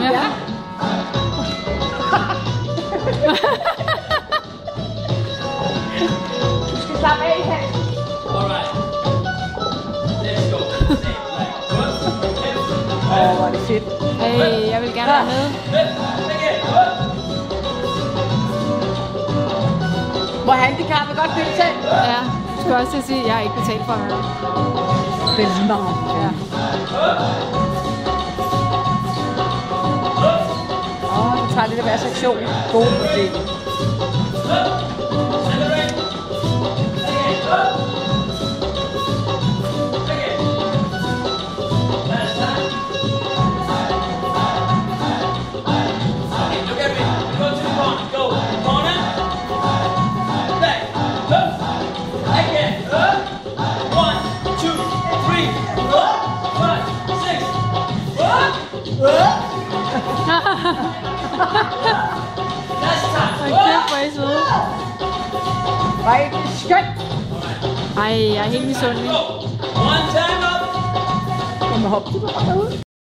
Ja. Du skal slappe af, Hans. Alright. Let's go. Hvor er det fedt. Hey, jeg vil gerne være med. Må handicappet godt deltage? Ja, du skal også til at sige, at jeg har ikke betalt for det. Det er lige meget. Ja. Nu tager lidt af hver sektion. God idé. Kæft, hvor er I søde. Rigtig skønt. Ej, jeg er helt misundelig. Jamen hop, du bare derude.